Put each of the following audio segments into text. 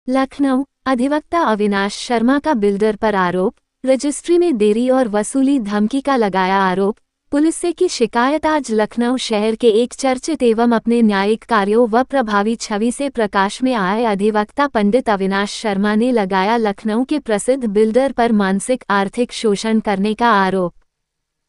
लखनऊ अधिवक्ता अविनाश शर्मा का बिल्डर पर आरोप, रजिस्ट्री में देरी और वसूली धमकी का लगाया आरोप। पुलिस से की शिकायत। आज लखनऊ शहर के एक चर्चित एवं अपने न्यायिक कार्यों व प्रभावी छवि से प्रकाश में आए अधिवक्ता पंडित अविनाश शर्मा ने लगाया लखनऊ के प्रसिद्ध बिल्डर पर मानसिक आर्थिक शोषण करने का आरोप।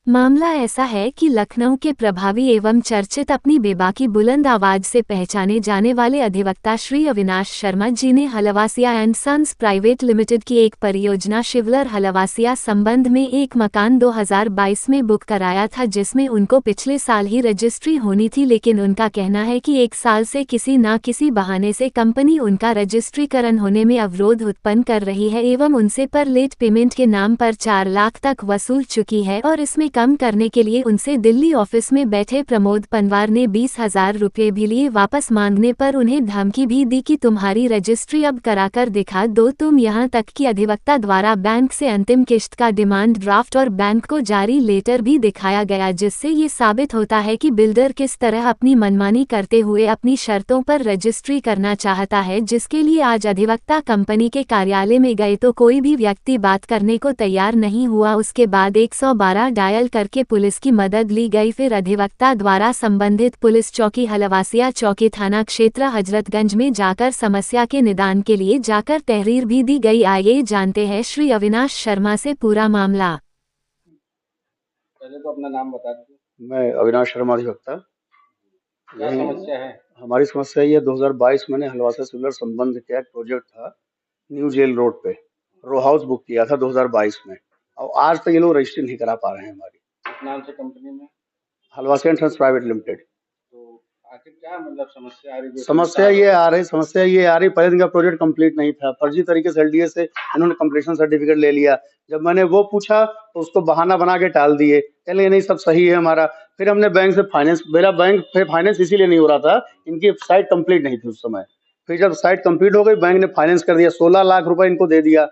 मामला ऐसा है कि लखनऊ के प्रभावी एवं चर्चित अपनी बेबाकी बुलंद आवाज से पहचाने जाने वाले अधिवक्ता श्री अविनाश शर्मा जी ने Halwasia and sons private limited की एक परियोजना शिवलर हलवासिया संबंध में एक मकान 2022 में बुक कराया था, जिसमें उनको पिछले साल ही रजिस्ट्री होनी थी, लेकिन उनका कहना है कि एक साल से किसी न किसी बहाने से कंपनी उनका रजिस्ट्रीकरण होने में अवरोध उत्पन्न कर रही है एवं उनसे पर लेट पेमेंट के नाम पर 4 लाख तक वसूल चुकी है और इसमें कम करने के लिए उनसे दिल्ली ऑफिस में बैठे प्रमोद पनवार ने 20,000 रुपये भी लिए। वापस मांगने पर उन्हें धमकी भी दी कि तुम्हारी रजिस्ट्री अब कराकर दिखा दो तुम। यहाँ तक कि अधिवक्ता द्वारा बैंक से अंतिम किश्त का डिमांड ड्राफ्ट और बैंक को जारी लेटर भी दिखाया गया, जिससे ये साबित होता है कि बिल्डर किस तरह अपनी मनमानी करते हुए अपनी शर्तों पर रजिस्ट्री करना चाहता है, जिसके लिए आज अधिवक्ता कंपनी के कार्यालय में गए तो कोई भी व्यक्ति बात करने को तैयार नहीं हुआ। उसके बाद 112 डायल करके पुलिस की मदद ली गई। फिर अधिवक्ता द्वारा संबंधित पुलिस चौकी हलवासिया चौकी थाना क्षेत्र हजरतगंज में जाकर समस्या के निदान के लिए जाकर तहरीर भी दी गई। आइए जानते हैं श्री अविनाश शर्मा से पूरा मामला। पहले तो अपना नाम बता दीजिए। मैं अविनाश शर्मा अधिवक्ता। क्या समस्या है? हमारी समस्या ये 2022 मैंने हलवासा सिविलर संबंध का एक प्रोजेक्ट था, न्यू जेल रोड पे रो हाउस बुक किया था 2022 में, और आज तक ये लोग रजिस्ट्री नहीं करा पा रहे हैं हमारी। किस नाम से कंपनी में? हलवासा एंड सन्स प्राइवेट लिमिटेड। तो आखिर क्या मतलब समस्या आ रही है? समस्या ये आ रही, पहले दिन का प्रोजेक्ट कंप्लीट नहीं था, फर्जी तरीके से एलडीए से इन्होंने कंप्लीशन सर्टिफिकेट ले लिया। जब मैंने वो पूछा तो उसको बहाना बना के टाल दिए, कहने नहीं सब सही है हमारा। फिर हमने बैंक से फाइनेंस, मेरा बैंक फिर फाइनेंस इसीलिए नहीं हो रहा था, इनकी साइट कंप्लीट नहीं थी उस समय। फिर जब साइट कंप्लीट हो गई, बैंक ने फाइनेंस कर दिया, 16 लाख रुपए इनको दे दिया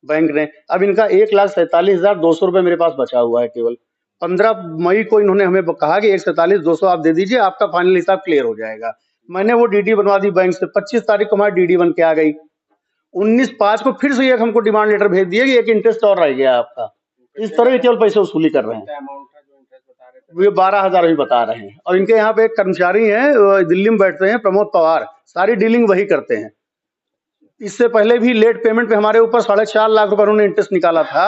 बैंक ने। अब इनका 1,47,200 रुपए मेरे पास बचा हुआ है केवल। 15 मई को इन्होंने हमें कहा कि 1,47,200 आप दे दीजिए, आपका फाइनल हिसाब क्लियर हो जाएगा। मैंने वो डीडी बनवा दी बैंक से, 25 तारीख को हमारी डीडी बन के आ गई। 19/5 को फिर से एक हमको डिमांड लेटर भेज दिया कि एक इंटरेस्ट और रह गया आपका। इस तरह केवल पैसे वसूली कर रहे हैं। क्या अमाउंट था जो इंटरेस्ट बता रहे थे? ये 12,000 भी बता रहे हैं। और इनके यहाँ पे एक कर्मचारी हैं, दिल्ली में बैठते हैं, प्रमोद पवार, सारी डीलिंग वही करते हैं। इससे पहले भी लेट पेमेंट पे हमारे ऊपर 4.5 लाख रुपए उन्होंने इंटरेस्ट निकाला था।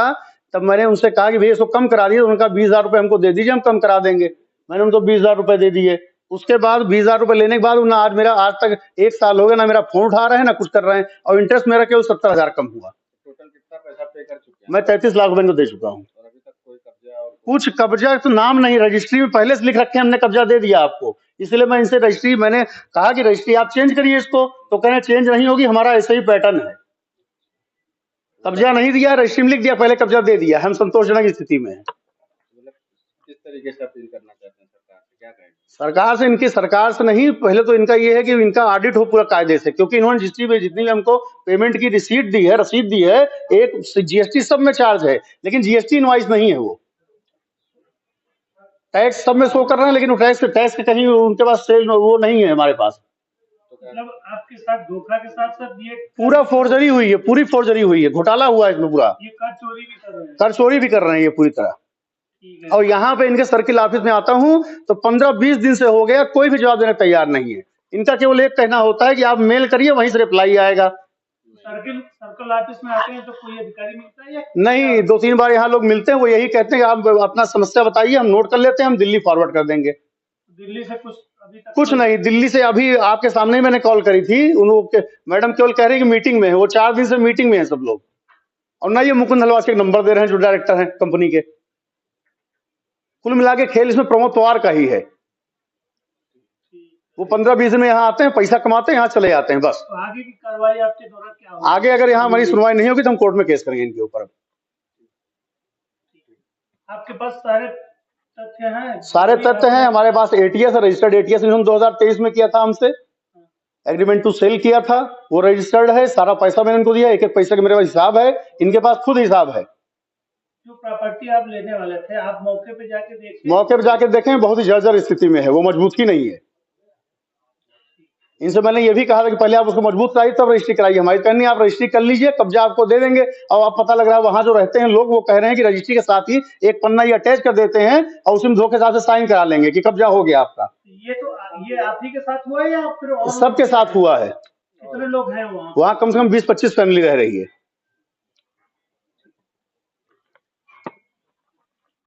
तब मैंने उनसे कहा कि भैया इसको कम करा दिए, उनका 20,000 रुपए हमको दे दीजिए, हम कम करा देंगे। मैंने उनको 20,000 रुपए दे दिए। उसके बाद 20,000 रुपए लेने के बाद आज तक 1 साल हो गया, ना मेरा फोन उठा रहे हैं ना कुछ कर रहे हैं, और इंटरेस्ट मेरा केवल 70,000 कम हुआ। टोटल कितना पैसा पे कर चुके हैं? मैं 33 लाख रुपए को दे चुका हूँ। और अभी तक कोई कब्जा और कुछ कब्जा तो नाम नहीं, रजिस्ट्री में पहले से लिख रखे हैं, हमने कब्जा दे दिया आपको। इसलिए मैं इनसे रजिस्ट्री, मैंने कहा कि रजिस्ट्री आप चेंज करिए इसको, तो कह रहे चेंज नहीं होगी, हमारा ऐसे ही पैटर्न है। कब्जा नहीं दिया, रजिस्ट्री में लिख दिया, पहले कब्जा दे दिया। हम संतोषजनक स्थिति में हैं। मतलब किस तरीके से अपील करना चाहते हैं सरकार से, क्या कहेंगे? सरकार से नहीं, पहले तो इनका ये है कि इनका ऑडिट हो पूरा कायदे से, क्योंकि इन्होंने जितनी भी हमको पेमेंट की रसीद दी है, एक जीएसटी सब में चार्ज है, लेकिन जीएसटी इनवाइस नहीं है। वो टैक्स सब में शो कर रहे हैं, लेकिन वो टैक्स के कहीं उनके पास सेल वो नहीं है हमारे पास। मतलब आपके साथ धोखा के साथ साथ ये पूरा फोर्जरी हुई है, पूरी फोर्जरी हुई है, घोटाला हुआ है इसमें पूरा। ये कर चोरी भी कर रहे हैं? कर चोरी भी कर रहे हैं ये पूरी तरह। और यहाँ पे इनके सर्किल ऑफिस में आता हूँ तो 15-20 दिन से हो गया, कोई भी जवाब देने तैयार नहीं है। इनका केवल एक कहना होता है कि आप मेल करिए, वहीं से रिप्लाई आएगा। सर्कल ऑफिस में आते हैं तो कोई अधिकारी मिलता है या नहीं, 2-3 बार यहाँ लोग मिलते हैं, वो यही कहते हैं कि आप अपना समस्या बताइए, हम नोट कर लेते हैं, हम दिल्ली फॉरवर्ड कर देंगे। दिल्ली से कुछ अभी तक कुछ नहीं, दिल्ली से अभी आपके सामने ही मैंने कॉल करी थी, उन्होंने मैडम केवल कह रही कि मीटिंग में है, वो 4 दिन से मीटिंग में है सब लोग। और ना ये मुकुंद हलवासी के नंबर दे रहे हैं जो डायरेक्टर हैं कंपनी के। कुल मिला के खेल इसमें प्रमोद पवार का ही है। वो 15-20 दिन में यहाँ आते हैं, पैसा कमाते हैं, यहाँ चले जाते हैं बस। तो आगे की कार्रवाई आपके द्वारा क्या होगी? आगे अगर यहाँ हमारी सुनवाई नहीं होगी तो हम कोर्ट में केस करेंगे इनके ऊपर। आपके पास सारे तथ्य हैं? सारे तथ्य हैं हमारे पास। एटीएस, रजिस्टर्ड एटीएस इन्होंने 2023 में किया था हमसे, एग्रीमेंट टू सेल किया था, वो रजिस्टर्ड है। सारा पैसा मैंने इनको दिया, एक एक पैसे का मेरे पास हिसाब है, इनके पास खुद हिसाब है। जो प्रॉपर्टी आप लेने वाले थे, आप मौके पे जाके देखें? मौके पे जाके देखें, बहुत ही जर्जर स्थिति में है, वो मजबूत ही नहीं है। इनसे मैंने ये भी कहा था कि पहले आप उसको मजबूत कराइए तब रजिस्ट्री कराइए, हमारी कहनी आप रजिस्ट्री कर लीजिए, कब्जा आपको दे देंगे। और आप पता लग रहा है वहां जो रहते हैं लोग वो कह रहे हैं कि रजिस्ट्री के साथ ही एक पन्ना ये अटैच कर देते हैं और उसमें धोखे साथ से साइन करा लेंगे कि कब्जा हो गया आपका। ये आप ही के साथ हुआ है या फिर और सबके साथ हुआ है, कितने लोग हैं वहाँ? वहां कम से कम 20-25 फैमिली रह रही है।